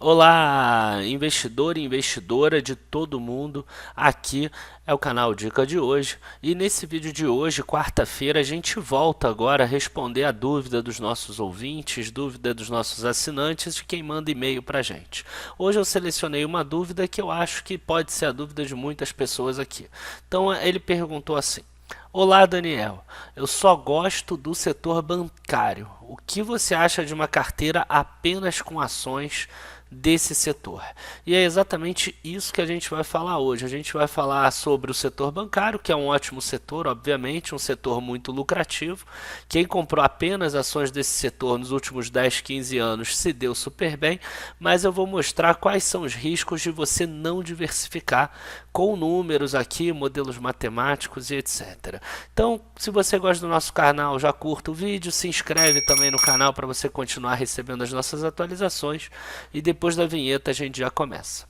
Olá, investidor e investidora de todo mundo, aqui é o canal Dica de hoje e nesse vídeo de hoje, quarta-feira, a gente volta agora a responder a dúvida dos nossos ouvintes, dúvida dos nossos assinantes de quem manda e-mail para a gente. Hoje eu selecionei uma dúvida que eu acho que pode ser a dúvida de muitas pessoas aqui. Então ele perguntou assim: Olá Daniel, eu só gosto do setor bancário. O que você acha de uma carteira apenas com ações desse setor? E é exatamente isso que a gente vai falar hoje. A gente vai falar sobre o setor bancário, que é um ótimo setor, obviamente, um setor muito lucrativo. Quem comprou apenas ações desse setor nos últimos 10, 15 anos se deu super bem, mas eu vou mostrar quais são os riscos de você não diversificar com números aqui, modelos matemáticos e etc. Então, se você gosta do nosso canal, já curta o vídeo, se inscreve também no canal para você continuar recebendo as nossas atualizações e depois da vinheta a gente já começa.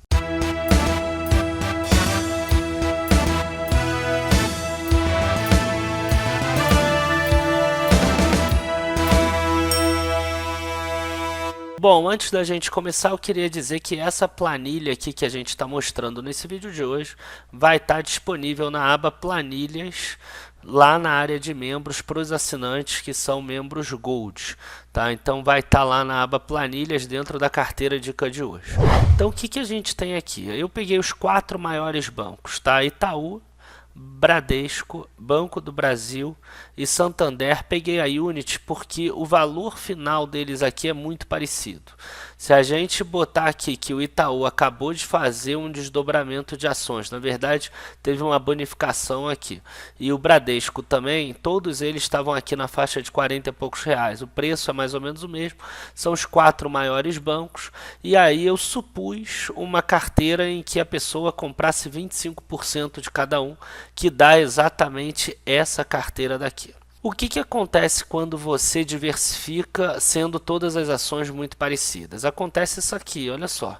Bom, antes da gente começar, eu queria dizer que essa planilha aqui que a gente está mostrando nesse vídeo de hoje vai estar disponível na aba Planilhas, lá na área de membros para os assinantes que são membros Gold, tá? Então vai estar lá na aba Planilhas dentro da carteira Dica de hoje. Então o que a gente tem aqui? Eu peguei os 4 maiores bancos, tá? Itaú, Bradesco, Banco do Brasil e Santander. Peguei a Unity porque o valor final deles aqui é muito parecido. Se a gente botar aqui que o Itaú acabou de fazer um desdobramento de ações, na verdade teve uma bonificação aqui, e o Bradesco também, todos eles estavam aqui na faixa de 40 e poucos reais, o preço é mais ou menos o mesmo, são os 4 maiores bancos, e aí eu supus uma carteira em que a pessoa comprasse 25% de cada um, que dá exatamente essa carteira daqui. O que acontece quando você diversifica sendo todas as ações muito parecidas? Acontece isso aqui, olha só.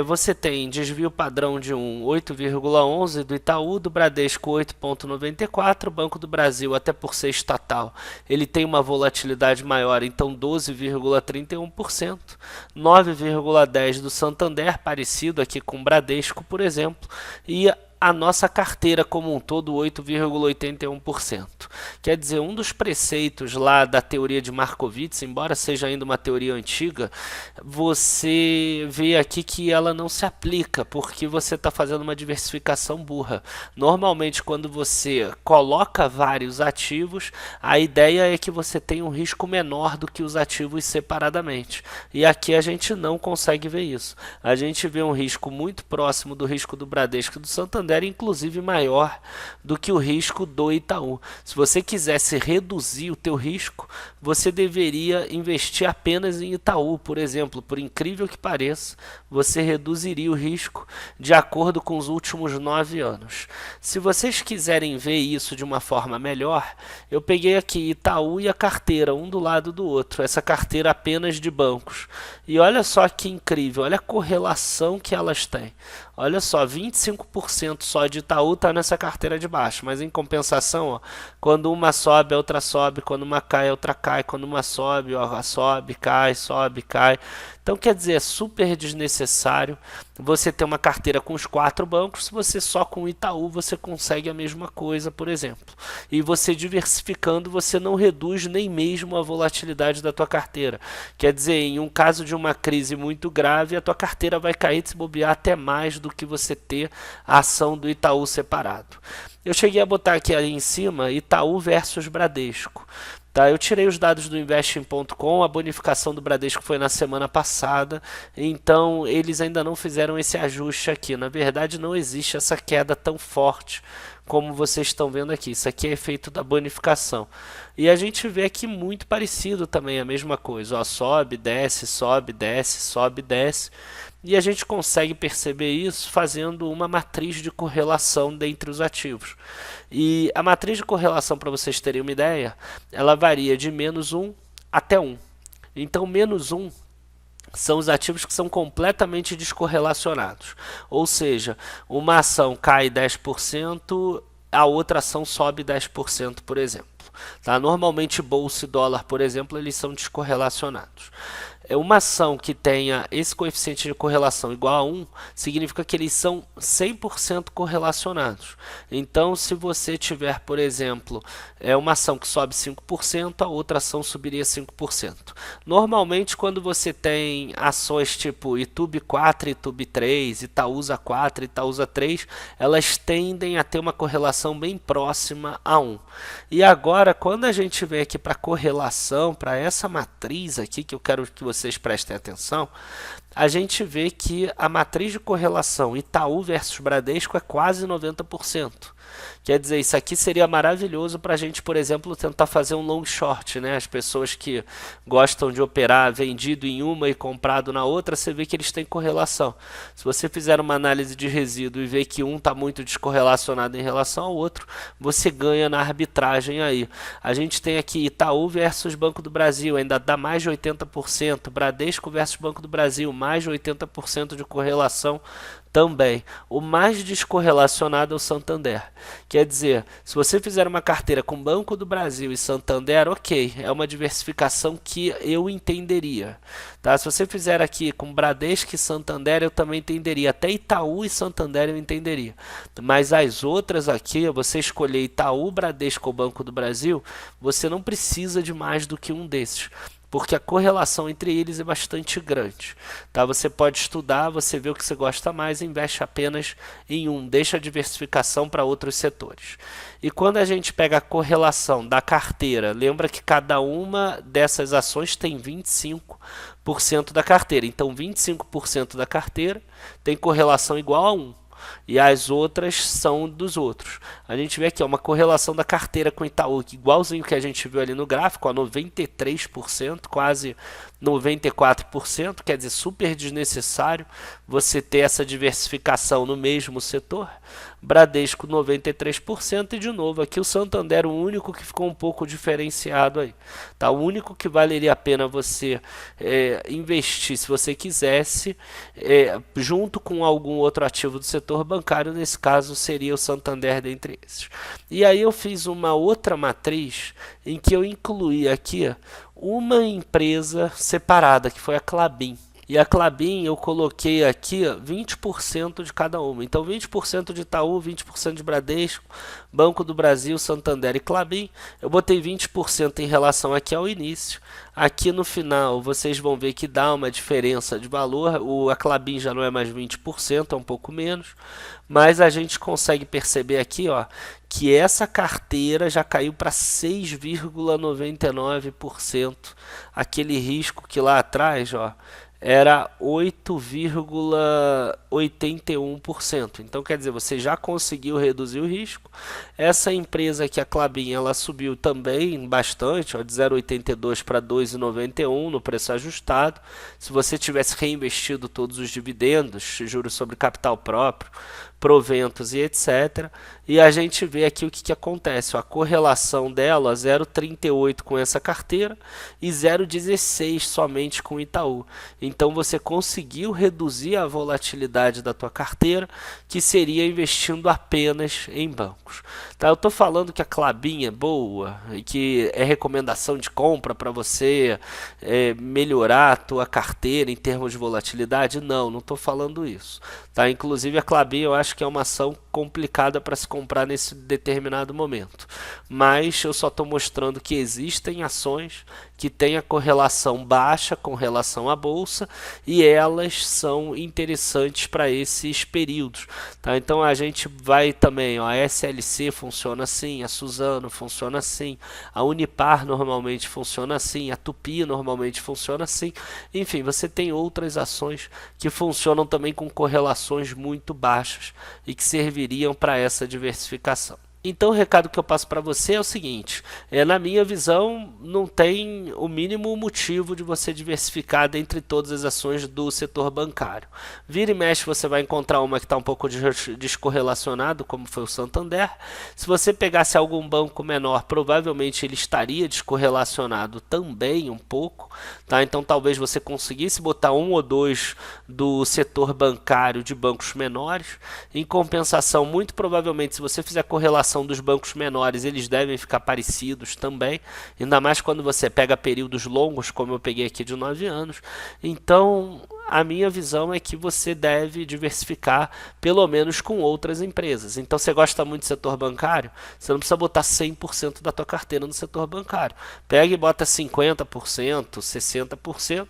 Você tem desvio padrão de 8,11 do Itaú, do Bradesco 8,94, Banco do Brasil, até por ser estatal, ele tem uma volatilidade maior, então 12,31%, 9,10 do Santander, parecido aqui com o Bradesco, por exemplo, e a nossa carteira como um todo 8,81%. Quer dizer, um dos preceitos lá da teoria de Markowitz, embora seja ainda uma teoria antiga, você vê aqui que ela não se aplica, porque você está fazendo uma diversificação burra. Normalmente, quando você coloca vários ativos, a ideia é que você tenha um risco menor do que os ativos separadamente. E aqui a gente não consegue ver isso. A gente vê um risco muito próximo do risco do Bradesco e do Santander, inclusive maior do que o risco do Itaú. Se você quisesse reduzir o teu risco, você deveria investir apenas em Itaú, por exemplo. Por incrível que pareça, você reduziria o risco de acordo com os últimos 9 anos. Se vocês quiserem ver isso de uma forma melhor, eu peguei aqui Itaú e a carteira, um do lado do outro, essa carteira apenas de bancos. E olha só que incrível, olha a correlação que elas têm. Olha só, 25% só de Itaú está nessa carteira de baixo, mas em compensação, ó, quando uma sobe, a outra sobe, quando uma cai, a outra cai, quando uma sobe, ó, sobe, cai, sobe, cai. Então, quer dizer, é super desnecessário você ter uma carteira com os 4 bancos, se você só com o Itaú você consegue a mesma coisa, por exemplo. E você diversificando, você não reduz nem mesmo a volatilidade da tua carteira. Quer dizer, em um caso de uma crise muito grave, a tua carteira vai cair, se bobear, até mais do que você ter a ação do Itaú separado. Eu cheguei a botar aqui ali em cima Itaú versus Bradesco. Tá, eu tirei os dados do Investing.com, a bonificação do Bradesco foi na semana passada, então eles ainda não fizeram esse ajuste aqui. Na verdade, não existe essa queda tão forte como vocês estão vendo aqui. Isso aqui é efeito da bonificação. E a gente vê aqui muito parecido também, a mesma coisa. Ó, sobe, desce, sobe, desce, sobe, desce. E a gente consegue perceber isso fazendo uma matriz de correlação dentre os ativos. E a matriz de correlação, para vocês terem uma ideia, ela varia de -1 até 1. Então, -1 são os ativos que são completamente descorrelacionados. Ou seja, uma ação cai 10%, a outra ação sobe 10%, por exemplo. Tá? Normalmente bolsa e dólar, por exemplo, eles são descorrelacionados. uma ação que tenha esse coeficiente de correlação igual a 1, significa que eles são 100% correlacionados. Então, se você tiver, por exemplo, uma ação que sobe 5%, a outra ação subiria 5%. Normalmente, quando você tem ações tipo YouTube 4, YouTube 3, Itaúsa 4, Itaúsa 3, elas tendem a ter uma correlação bem próxima a 1. E agora, quando a gente vem aqui para correlação, para essa matriz aqui, que eu quero que vocês prestem atenção, a gente vê que a matriz de correlação Itaú versus Bradesco é quase 90%. Quer dizer, isso aqui seria maravilhoso para a gente, por exemplo, tentar fazer um long short, né? As pessoas que gostam de operar vendido em uma e comprado na outra, você vê que eles têm correlação. Se você fizer uma análise de resíduo e ver que um está muito descorrelacionado em relação ao outro, você ganha na arbitragem aí. A gente tem aqui Itaú versus Banco do Brasil, ainda dá mais de 80%, Bradesco versus Banco do Brasil, mais de 80% de correlação também. O mais descorrelacionado é o Santander. Quer dizer, se você fizer uma carteira com Banco do Brasil e Santander, ok, é uma diversificação que eu entenderia. Tá? Se você fizer aqui com Bradesco e Santander, eu também entenderia. Até Itaú e Santander eu entenderia. Mas as outras aqui, você escolher Itaú, Bradesco ou Banco do Brasil, você não precisa de mais do que um desses, porque a correlação entre eles é bastante grande. Tá? Você pode estudar, você vê o que você gosta mais e investe apenas em um, deixa a diversificação para outros setores. E quando a gente pega a correlação da carteira, lembra que cada uma dessas ações tem 25% da carteira. Então 25% da carteira tem correlação igual a 1. E as outras são dos outros. A gente vê aqui uma correlação da carteira com Itaú, igualzinho que a gente viu ali no gráfico, 93%, quase 94%, quer dizer, super desnecessário você ter essa diversificação no mesmo setor. Bradesco 93% e de novo aqui o Santander, o único que ficou um pouco diferenciado aí. Tá? O único que valeria a pena você investir se você quisesse, junto com algum outro ativo do setor bancário, nesse caso seria o Santander dentre esses. E aí eu fiz uma outra matriz em que eu incluí aqui uma empresa separada, que foi a Klabin. E a Klabin eu coloquei aqui 20% de cada uma. Então 20% de Itaú, 20% de Bradesco, Banco do Brasil, Santander e Klabin. Eu botei 20% em relação aqui ao início. Aqui no final vocês vão ver que dá uma diferença de valor. A Klabin já não é mais 20%, é um pouco menos. Mas a gente consegue perceber aqui, ó, que essa carteira já caiu para 6,99%. Aquele risco que lá atrás, ó, era 8,81%. Então, quer dizer, você já conseguiu reduzir o risco. Essa empresa aqui, a Klabin, ela subiu também bastante, ó, de 0,82 para 2,91 no preço ajustado. Se você tivesse reinvestido todos os dividendos, juros sobre capital próprio, proventos e etc. E a gente vê aqui o que acontece. A correlação dela, 0,38 com essa carteira e 0,16 somente com Itaú. Então você conseguiu reduzir a volatilidade da tua carteira, que seria investindo apenas em bancos. Tá? Eu estou falando que a Klabin é boa e que é recomendação de compra para você melhorar a tua carteira em termos de volatilidade? Não, não estou falando isso. Tá? Inclusive a Klabin eu acho que é uma ação complicada para se comprar nesse determinado momento. Mas eu só estou mostrando que existem ações que têm a correlação baixa com relação à bolsa e elas são interessantes para esses períodos. Tá? Então a gente vai também, ó, a SLC funciona assim, a Suzano funciona assim, a Unipar normalmente funciona assim, a Tupi normalmente funciona assim. Enfim, você tem outras ações que funcionam também com correlações muito baixas e que serviriam para essa diversificação. Então o recado que eu passo para você é o seguinte, na minha visão não tem o mínimo motivo de você diversificar dentre todas as ações do setor bancário. Vira e mexe você vai encontrar uma que está um pouco descorrelacionado, como foi o Santander. Se você pegasse algum banco menor, provavelmente ele estaria descorrelacionado também um pouco. Tá? Então talvez você conseguisse botar um ou dois do setor bancário de bancos menores. Em compensação, muito provavelmente se você fizer correlação situação dos bancos menores, eles devem ficar parecidos também, ainda mais quando você pega períodos longos, como eu peguei aqui de 9 anos. Então, a minha visão é que você deve diversificar, pelo menos com outras empresas. Então, você gosta muito do setor bancário, você não precisa botar 100% da tua carteira no setor bancário. Pega e bota 50%, 60%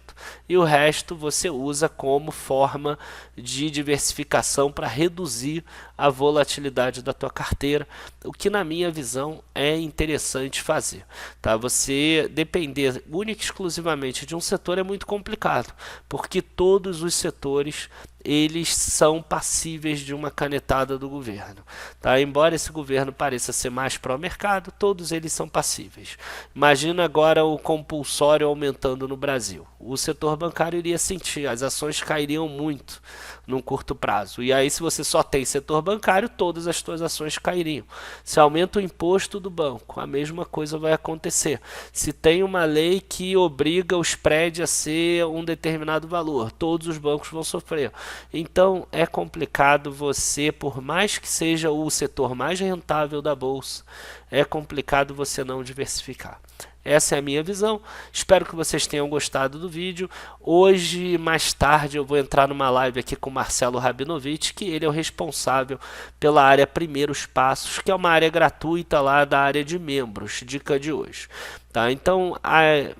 e o resto você usa como forma de diversificação para reduzir a volatilidade da tua carteira, o que na minha visão é interessante fazer. Tá? Você depender única e exclusivamente de um setor é muito complicado, porque todos os setores eles são passíveis de uma canetada do governo. Tá? Embora esse governo pareça ser mais pró-mercado, todos eles são passíveis. Imagina agora o compulsório aumentando no Brasil. O setor bancário iria sentir, as ações cairiam muito num curto prazo. E aí, se você só tem setor bancário, todas as suas ações cairiam. Se aumenta o imposto do banco, a mesma coisa vai acontecer. Se tem uma lei que obriga o spread a ser um determinado valor, todos os bancos vão sofrer. Então é complicado você, por mais que seja o setor mais rentável da bolsa, é complicado você não diversificar. Essa é a minha visão, espero que vocês tenham gostado do vídeo. Hoje, mais tarde, eu vou entrar numa live aqui com o Marcelo Rabinovich, que ele é o responsável pela área Primeiros Passos, que é uma área gratuita lá da área de membros, dica de hoje. Tá? Então,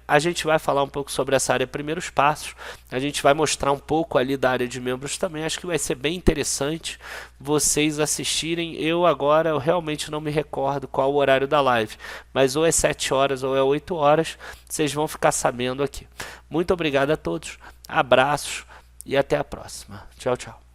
a gente vai falar um pouco sobre essa área Primeiros Passos, a gente vai mostrar um pouco ali da área de membros também, acho que vai ser bem interessante vocês assistirem. Eu realmente não me recordo qual o horário da live, mas ou é 7 horas ou é 8 horas, vocês vão ficar sabendo aqui. Muito obrigado a todos, abraços e até a próxima. Tchau, tchau.